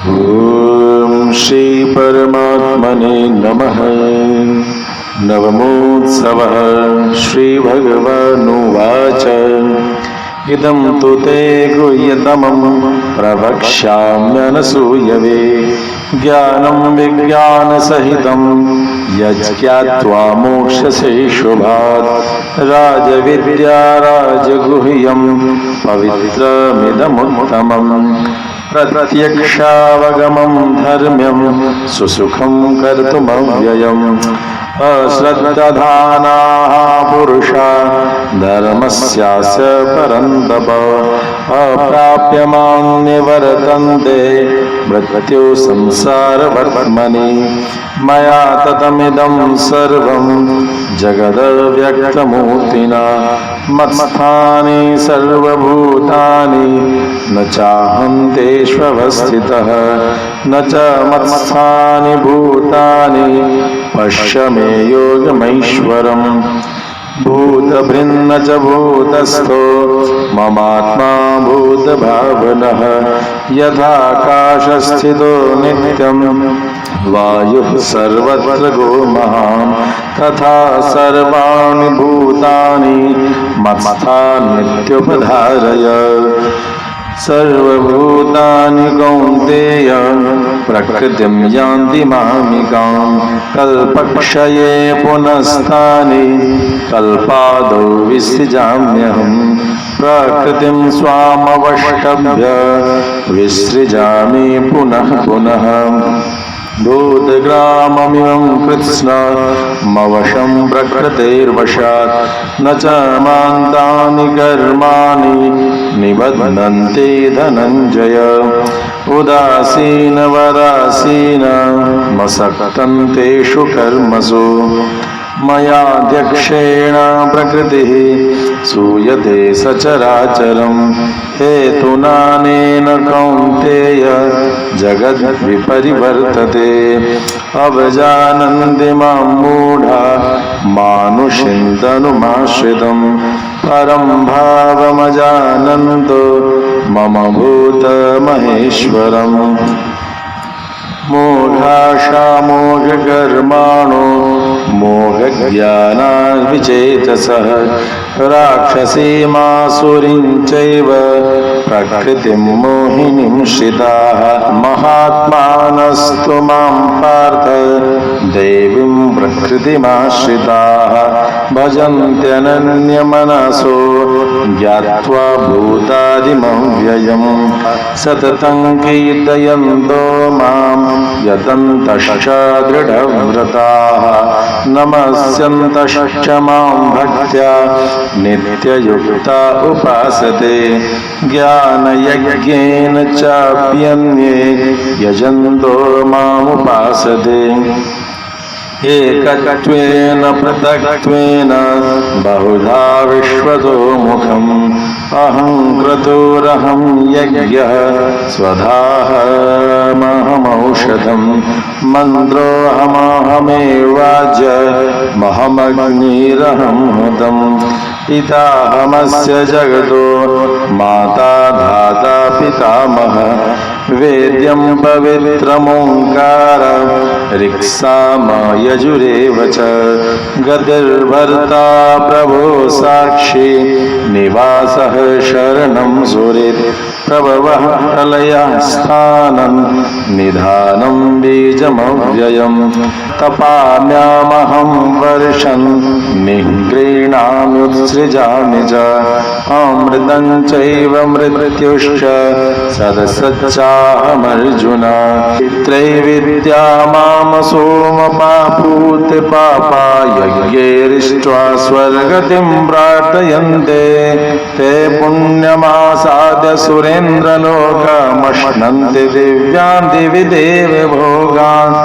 ओम श्री परमात्मने नमः। नवमोत्सवः। श्रीभगवानुवाच इदं तु ते गुह्यतमं प्रवक्ष्याम्यनसूयवे ज्ञानं विज्ञानसहितं यज्ञात्वा मोक्षसे शुभात् राजविद्या राजगुह्यं पवित्रमिदमुत्तमम् प्रत्यक्षावगमं धर्म्यं सुसुखं कर्तुमव्ययम् अश्रद्धधानाः पुरुषा धर्मस्यास्य परन्तप अप्राप्य मां निवर्तन्ते मृत्यु संसारवर्त्मनि मया ततमिदं सर्वं जगदव्यक्तमूर्तिना मत्स्थानि सर्वभूतानि न चाहं तेष्वस्थितः न च मत्स्थानि भूतानि पश्य मे योगमैश्वरम् भूतभृन्न च भूतस्थो ममात्मा भूतभावनः यथाकाशस्थितो नित्यं वायुः सर्वत्र गोमहान् तथा सर्वाणि भूतानि मत्स्थान्नित्युपधारय सर्वभूतानि कौन्तेय प्रकृतिं यान्ति मामिकां कल्पक्षये पुनस्तानि कल्पादौ विसृजाम्यहं प्रकृतिं स्वामवष्टभ्य विसृजामि पुनः पुनः भूतग्राममिमं कृत्स्नमवशं प्रकृतेर्वशात् न च मान्तानि कर्माणि निबध्नन्ति धनञ्जय उदासीनवदासीनमसक्तं तेषु कर्मसु मयाध्यक्षेण प्रकृतिः सूयते सचराचरं हेतुनानेन कौन्तेय जगद्विपरिवर्तते अवजानन्ति मां मूढा मानुषीं तनुमाश्रितं परं भावमजानन्तो मम भूतमहेश्वरम् मोघाशामोघकर्माणो मोघज्ञानाविचेतसः राक्षसीमासुरीं चैव प्रकृतिं मोहिनीं श्रिताः महात्मानस्तु मां पार्थ देवीं प्रकृतिमाश्रिताः भजन्त्यनन्यमनसो ज्ञात्वा भूतादिमव्ययं सततं कीर्तयन्तो मां यतन्तश्च दृढव्रताः नमस्यन्तश्च मां भक्त्या नित्ययुक्ता उपासते ज्ञानयज्ञेन चाप्यन्ये यजन्तो मामुपासते एकत्वेन पृथक्त्वेन बहुधा विश्वतो मुखम् अहं क्रतुरहं यज्ञः स्वधाहमहमौषधं मन्त्रोऽहमहमेवाज्यमहमग्निरहं हुतं पिताहमस्य जगतो माता धाता पितामहः वेद्यं पवित्रमोङ्कार ऋक्साम यजुरेव च गतिर्भर्ता प्रभो साक्षी निवासः शरणं सुरेत् प्रभवः प्रलयः स्थानं निधानं बीजमव्ययं तपाम्यामहं वर्षं निगृह्णाम्युत्सृजामि च अमृतं चैव मृत्युश्च सदसच्चाहमर्जुन त्रैविद्या माम सोमपापूत पापा यज्ञैरिष्ट्वा स्वर्गतिं प्रार्थयन्ते ते पुण्यमासाद्य सुरेन्द्रलोकमश्नन्ति दिव्यान् दिवि देवभोगान्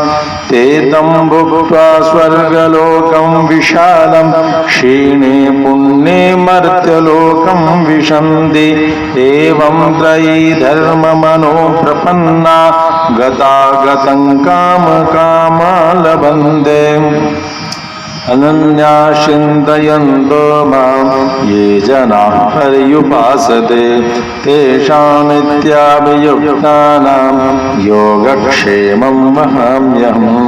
ते तं भुक्त्वा स्वर्गलोकं विशालं क्षीणे पुण्ये मर्त्यलोकं विशन्ति एवं त्रयी धर्ममनो प्रपन्ना गतागतं काम कामा लभन्ते अनन्या चिन्तयन्तो मां ये जनाः पर्युपासते तेषां नित्याभियुक्तानां योगक्षेमं वहाम्यहम्।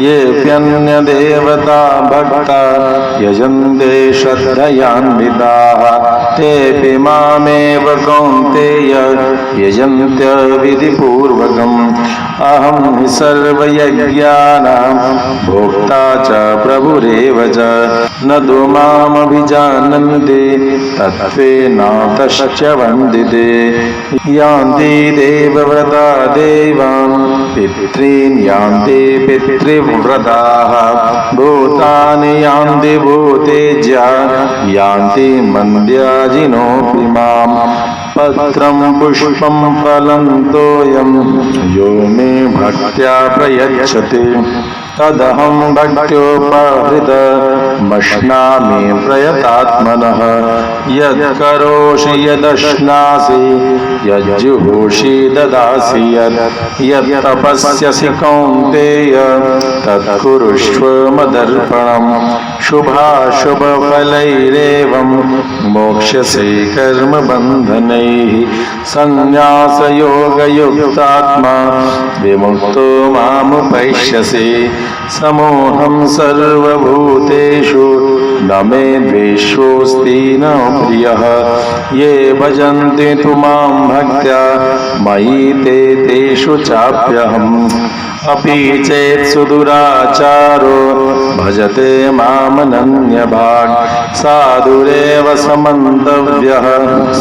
येऽप्यन्यदेवता भक्ता यजन्ते श्रद्धयान्विताः तेऽपि मामेव कौन्तेय यजन्त्य विधिपूर्वकम्। अहं हि सर्वयज्ञानां भोक्ता च प्रभुरेव च न तु मामभिजानन्ति तत्त्वेनातश्च वन्दिते। यान्ति देवव्रता देवान् पितॄन् यान्ति पितृव्रताः भूतानि यान्ति भूतेज्या यान्ति मन्द्याजिनोऽपि माम्। पत्रं पुष्पं फलं तोयं यो मे भक्त्या प्रयच्छति तदहं भक्त्योपहृतमश्नामि प्रयतात्मनः। यत्करोषि यदश्नासि यज्जुहोषि ददासि यत्तपस्यसि कौन्तेय तत्कुरुष्व मदर्पणम्। शुभाशुभफलैरेवं मोक्ष्यसे कर्मबन्धनैः। संन्यासयोगयुक्तात्मा विमुक्तो मामुपैष्यसि। समोऽहं सर्वभूतेषु न मे द्वेषोऽस्ति न प्रियः। ये भजन्ति तु मां भक्त्या मयि ते तेषु चाप्यहम्। अपि चेत् सुदुराचारो भजते मामनन्यभाक् साधुरेव समन्तव्यः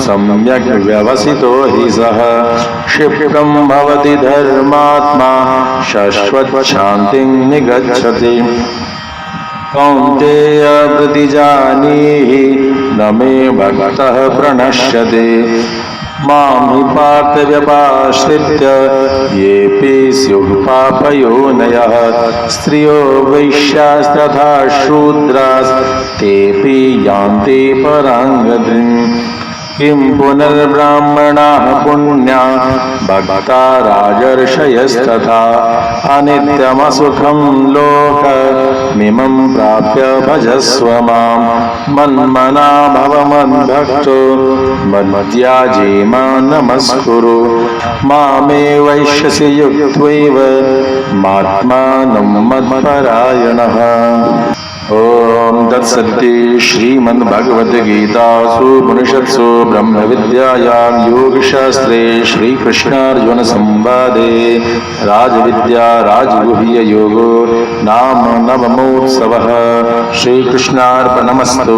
सम्यक् व्यवसितो हि सः। क्षिप्रं भवति धर्मात्मा शाश्वतशान्तिं निगच्छति। कौन्तेय प्रतिजानीहि न मे भक्तः प्रणश्यते। मां हि पार्थ व्यपाश्रित्य येऽपि स्युः पापयोनयः। स्त्रियो वैश्यास्तथा शूद्रास्तेऽपि यान्ति परां गतिम्। किं पुनर्ब्राह्मणाः पुण्या भक्ता राजर्षयस्तथा अनित्यमसुखं लोकमिमं प्राप्य भजस्व मां। मन्मना भव मद्भक्तो मद्याजी मां नमस्कुरु। मामे वैश्यसि युक्त्वैव मात्मानं मत्परायणः। ओम तत्सदिति श्रीमद्भगवद्गीतासु उपनिषत्सु ब्रह्मविद्यायां योगशास्त्रे श्रीकृष्णार्जुनसंवादे राजविद्या राजगुह्ययोगो नाम नवमोत्सवः। श्रीकृष्णार्पणमस्तु।